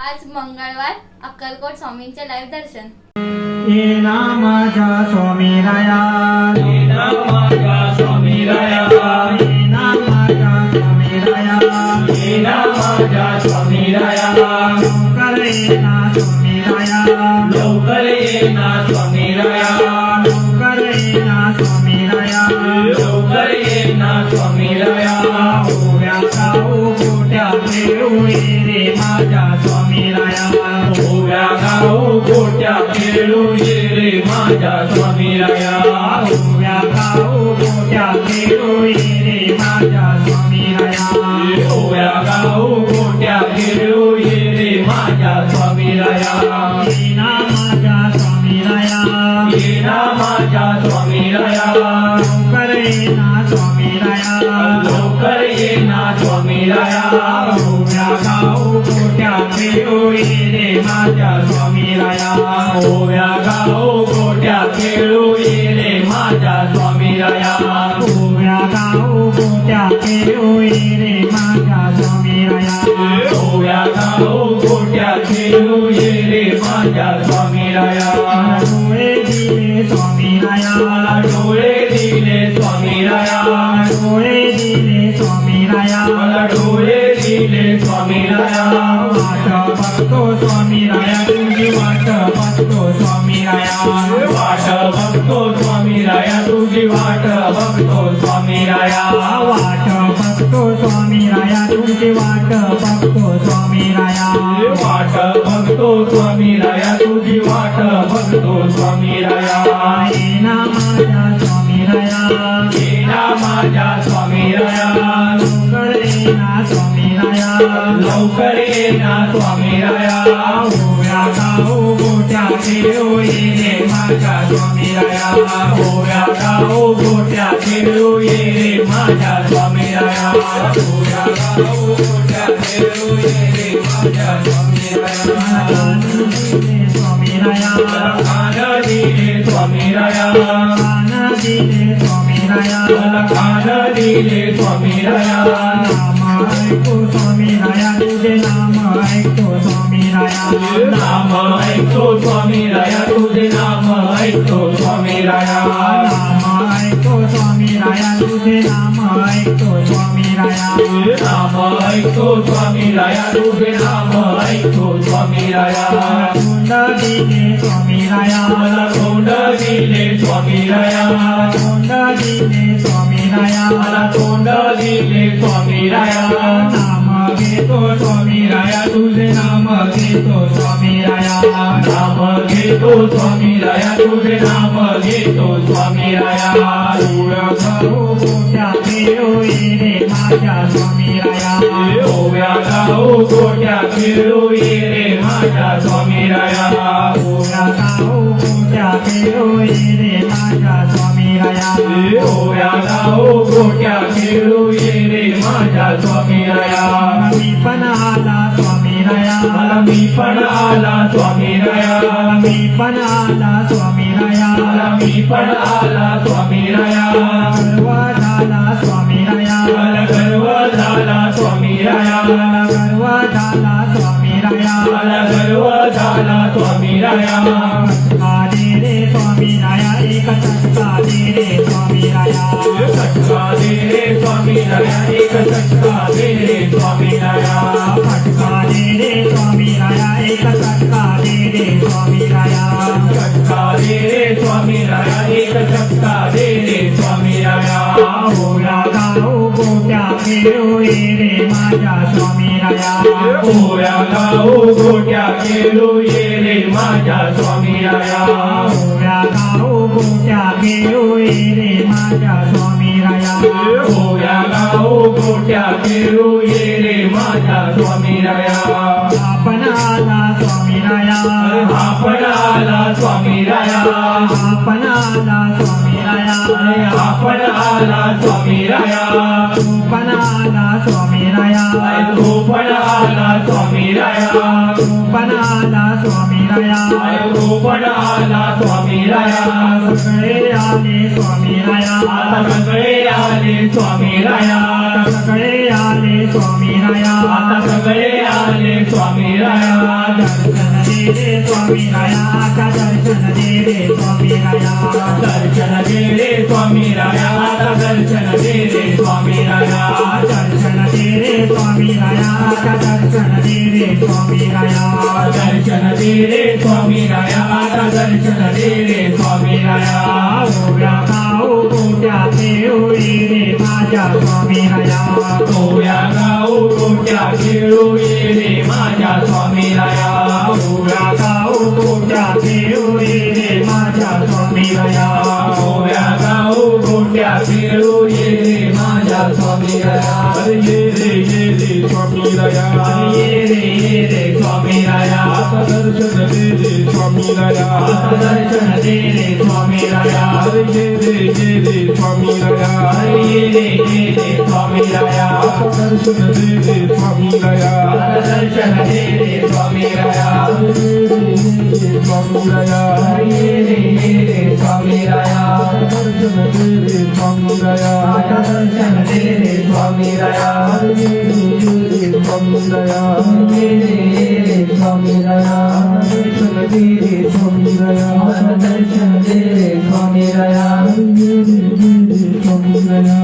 आज मंगळवार अक्कलकोट स्वामींचे लाईव्ह दर्शन. ये ना माझ्या स्वामीराया, ये ना माझ्या स्वामीराया, ये ना माझ्या स्वामीराया, ये ना माझ्या स्वामीराया, लवकर ये ना स्वामीराया, लवकर ये ना स्वामीराया, लवकर ये ना स्वामीराया, लवकर ये ना स्वामीराया. ओव्या गाऊ गोट्या खेळू ये रे माझ्या स्वामीराया, ओव्या गाऊ गोट्या खेळू ये रे माझ्या स्वामीराया, ओव्या गाऊ गोट्या खेळू ये रे माझ्या स्वामीराया. ओव्या गाऊ गोट्या खेळू ये रे माझ्या स्वामीराया. ये ना माझ्या स्वामीराया, ये ना माझ्या स्वामीराया, लवकर ये ना स्वामीराया, लवकर ये ना स्वामीराया. ओव्या गाऊ गोट्या खेळू ये रे माझ्या स्वामीराया, ओव्या गाऊ गोट्या खेळू ये रे माझ्या स्वामीराया, ओव्या गाऊ गोट्या खेळू ये रे माझ्या स्वामीराया. ओव्या गाऊ गोट्या खेळू ये रे माझ्या स्वामीराया. डोळे दिले स्वामीराया, डोळे दिले स्वामीराया, डोळे दिले स्वामीराया, मला डोळे दिले स्वामीराया. वाट बघतो स्वामीराया, तुझी वाट बघतो स्वामीराया, वाट बघतो स्वामीराया, तुझी वाट बघतो स्वामीराया. वाट बघतो स्वामीराया, तुझी वाट बघतो स्वामीराया. वाट बघतो स्वामीराया, तुझी वाट बघतो स्वामीराया. ये ना माझ्या स्वामीराया, ये ना माझ्या स्वामीराया, लवकर ये ना स्वामीराया, लवकर ये ना स्वामीराया. ओव्या गाऊ गोट्या खेळू ये रे माझ्या स्वामीराया, ओव्या गाऊ गोट्या खेळू ये रे माझ्या स्वामीराया. ओव्या गाऊ गोट्या खेळू ये रे माझ्या स्वामीराया. स्वामीराया, कान दिले स्वामीराया, कान दिले स्वामीराया, मला कान दिले स्वामीराया. नाम ऐकतो स्वामीराया, तुझे नाम ऐकतो स्वामीराया, नाम ऐकतो स्वामीराया, तुझे नाम ऐकतो स्वामीराया. नाम ऐकतो स्वामीराया, तुझे नाम ऐकतो स्वामीराया. नाम ऐकतो स्वामीराया, तुझे नाम ऐकतो स्वामीराया. तोंड दिले स्वामीराया, मला तोंड दिले स्वामीराया, तोंड दिले स्वामीराया, मला तोंड दिले स्वामीराया. नाम घेतो स्वामीराया, तुझे नाम घेतो स्वामीराया, नाम घेतो स्वामीराया, तुझे नाम घेतो स्वामीराया. ओव्या गाऊ गोट्या खेळू ये रे माझ्या स्वामीराया, ओव्या गाऊ गोट्या खेळू ये रे माझ्या स्वामीराया. ओव्या गाऊ गोट्या खेळू ये रे माझ्या स्वामीराया. ओव्या गाऊ गोट्या खेळू ये रे माझ्या स्वामीराया. मी पण आला स्वामीराया, मला मी पण आला स्वामीराया, मी पण आला स्वामीराया, मला मी पण आला स्वामीराया. गर्व झाला स्वामीराया, मला गर्व झाला स्वामीराया, गर्व झाला स्वामीराया. मला गर्व झाला स्वामीराया. चटका दे रे स्वामीराया, एक चटका दे रे स्वामीराया, चटका दे रे स्वामीराया, एक चटका दे रे स्वामीराया. फटका दे रे स्वामीराया, एक चटका दे रे स्वामीराया. चटका दे रे स्वामीराया, एक चटका दे रे स्वामीराया. ओव्या गाऊ गोट्या खेळू ये रे माझ्या स्वामीराया, ओव्या गाऊ गोट्या खेळू ये रे माझ्या स्वामीराया. ओव्या गाऊ गोट्या खेळू ये रे माझ्या स्वामीराया. ओव्या गाऊ गोट्या खेळू ये रे माझ्या स्वामीराया. आपण आला स्वामीराया, आपण आला स्वामीराया, आपण आला स्वामीराया, आपण आला स्वामीराया. तू पण आला स्वामी राया तो पण आला स्वामी राया पण आला स्वामी राया तो पण आला स्वामी राया सगळे आले स्वामी राया आता सगळे आले स्वामी राया सगळे आले स्वामी राया आता सगळे आले स्वामी राया दर्शन दे रे स्वामी राया आता दर्शन दे रे स्वामी राया दर्शन दे रे स्वामी राया आता दर्शन दे रे स्वामी राया दर्शन दे रे स्वामी राया आता दर्शन दे रे स्वामी राया दर्शन दे रे स्वामी राया आता दर्शन दे रे स्वामी राया ओव्या गाऊ गोट्या खेळू ये रे माझ्या स्वामी राया ओव्या गाऊ गोट्या खेळू ये रे माझ्या स्वामी राया ओव्या गाऊ गोट्या खेळू ये रे माझ्या स्वामी राया ओव्या गाऊ गोट्या खेळू ये रे माझ्या स्वामी राया ये रे स्वामी राया ये रे स्वामी राया आता दर्शन दे रे स्वामी राया आता दर्शन दे रे स्वामी राया ये रे स्वामी राया ये रे स्वामी राया आता दर्शन दे रे स्वामी राया आता दर्शन दे रे स्वामी राया स्वामी राया ये रे स्वामी राया दर्शन दे रे स्वामी राया आता दर्शन दे रे स्वामी राया स्वामी राया ये रे स्वामी राया दर्शन दे रे स्वामी राया आता दर्शन दे रे स्वामी राया स्वामी राया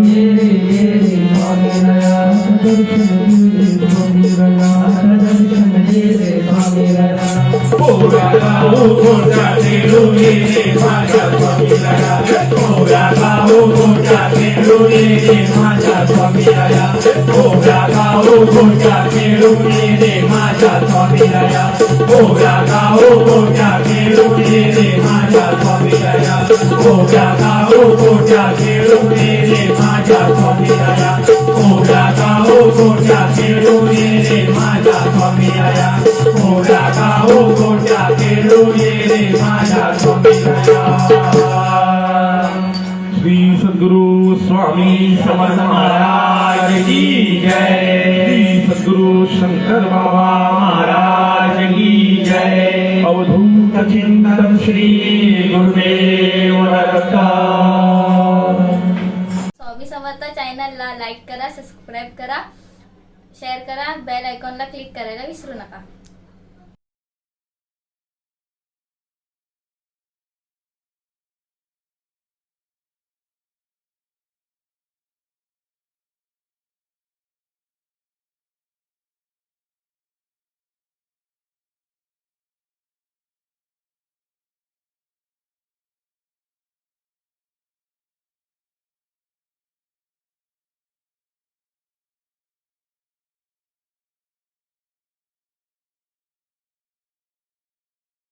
ये रे स्वामी राया दर्शन दे रे स्वामी राया आता दर्शन दे रे स्वामी राया ओव्या गाऊ गोट्या खेळू ये रे माझ्या स्वामी राया ओव्या गाऊ गोट्या खेळू ये रे माझ्या स्वामी राया ओव्या गाऊ गोट्या खेळू ये रे माझ्या स्वामी राया ओव्या गाऊ गोट्या खेळू ये रे माझ्या स्वामी राया ओव्या गाऊ गोट्या खेळू ये रे माझ्या स्वामी राया ओव्या गाऊ गोट्या खेळू ये रे माझ्या स्वामी राया ओव्या गाऊ गोट्या खेळू ये रे माझ्या स्वामी राया श्री सद्गुरु स्वामी समर्थ महाराज की जय श्री सद्गुरु शंकर बाबा महाराज की जय अवधूत चिंतन श्री गुरुदेव दत्त स्वामी समर्थ चॅनलला लाईक करा, सबस्क्राईब करा, शेअर करा, बेल आयकॉनला क्लिक करायला विसरू नका.